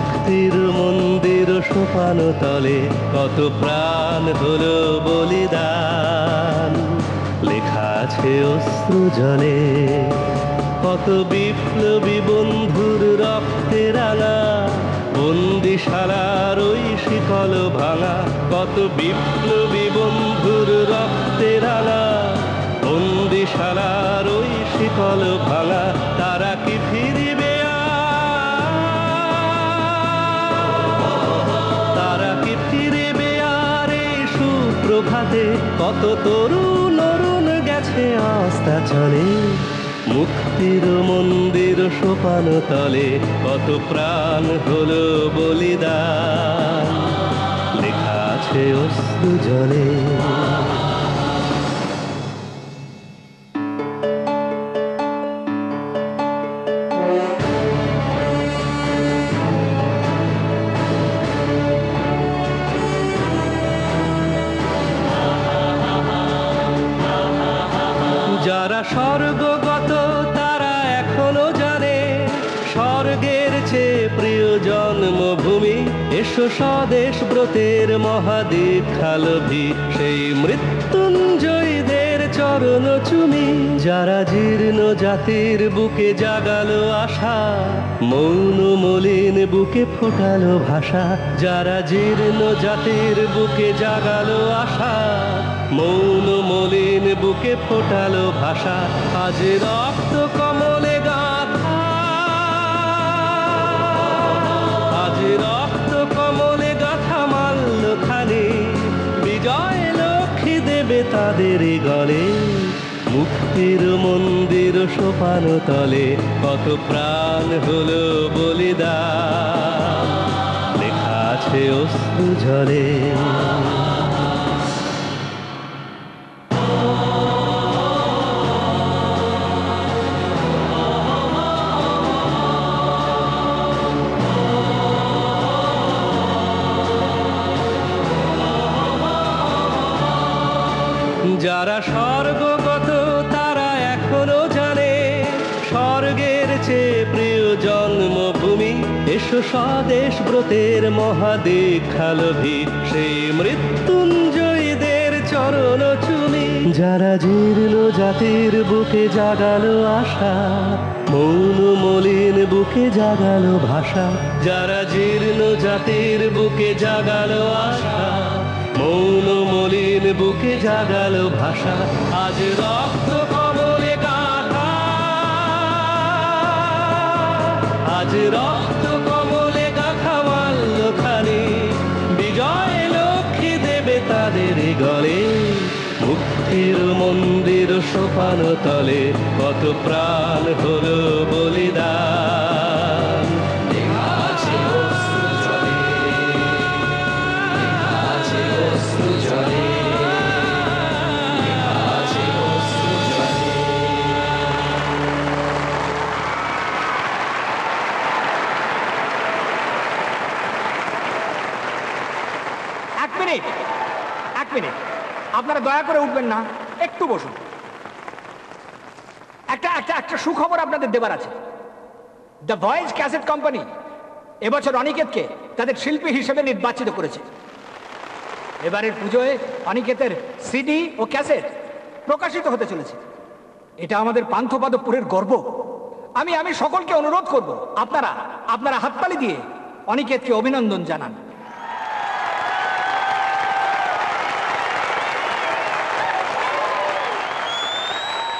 মুক্তির মন্দির সোপান তলে কত প্রাণ হলো বলিদান, লেখা আছে অশ্রু জলে কত বিপ্লবী বন্ধুর রক্তে রাঙা, বন্দিশালার ওই শিকল ভাঙা, কত বিপ্লবী বন্ধুর রক্তে রাঙা, বন্দিশালার ওই শিকল ভাঙা। তারা কি ফিরিবে? তারা কি ফিরিবে আর এই সুপ্রভাতে? কত তরুণ অরুণ গেছে অস্তাচলে, মুক্তির মন্দির সোপান তলে কত প্রাণ হলো বলিদান, লেখা আছে অশ্রু জলে। যারা স্বর্গগত তারা এখনো জানে স্বর্গের চেয়ে প্রিয় জন্মভূমি। এসো স্বদেশ ব্রতের মহাদীক্ষালভী সেই মৃত্যুঞ্জয়ীদের চরণ চুমি। যারা জীর্ণ জাতির বুকে জাগালো আশা, মৌন মলিন বুকে ফোটালো ভাষা। যারা জীর্ণ জাতির বুকে জাগালো আশা, মৌন মলিন বুকে ফোটালো ভাষা। আজ রক্ত কমলে গাথা, আজ রক্ত কমলে গাথা মাল্য খানি, বিজয় লক্ষ্মী দেবে তাদের গলে। মুক্তির মন্দির সোপান তলে কত প্রাণ হলো বলিদান, লেখা আছে অশ্রু জলে। যারা স্বর্গগত তারা এখনো জানে স্বর্গের চেয়ে প্রিয় জন্মভূমি। এসো স্বদেশ ব্রতের মহাদীক্ষালভী সেই মৃত্যুঞ্জয়ীদের চরণ চুমি। যারা জীর্ণ জাতির বুকে জাগালো আশা, মৌন মলিন বুকে জাগালো ভাষা। যারা জীর্ণ জাতির বুকে জাগালো আশা, মৌন মলিন বুকে জাগালো ভাষা। আজ রক্ত কমলে গাথা, আজ রক্ত কমলে গাথা মাল্য খানি, বিজয় লক্ষ্মী দেবে তাদের গলে। মুক্তির মন্দির সোপান তলে কত প্রাণ হলো বলিদান, এক মিনিট আপনারা দয়া করে উঠবেন না, একটু বসুন। একটা সুখবর আপনাদের দেবার আছে। দ্য ভয়েস ক্যাসেট কোম্পানি এবছর অনিকেতকে তাদের শিল্পী হিসেবে নির্বাচিত করেছে। এবারের পুজোয় অনিকেতের সিডি ও ক্যাসেট প্রকাশিত হতে চলেছে। এটা আমাদের পান্থপদপুরের গর্ব। আমি সকলকে অনুরোধ করব, আপনারা হাততালি দিয়ে অনিকেতকে অভিনন্দন জানান।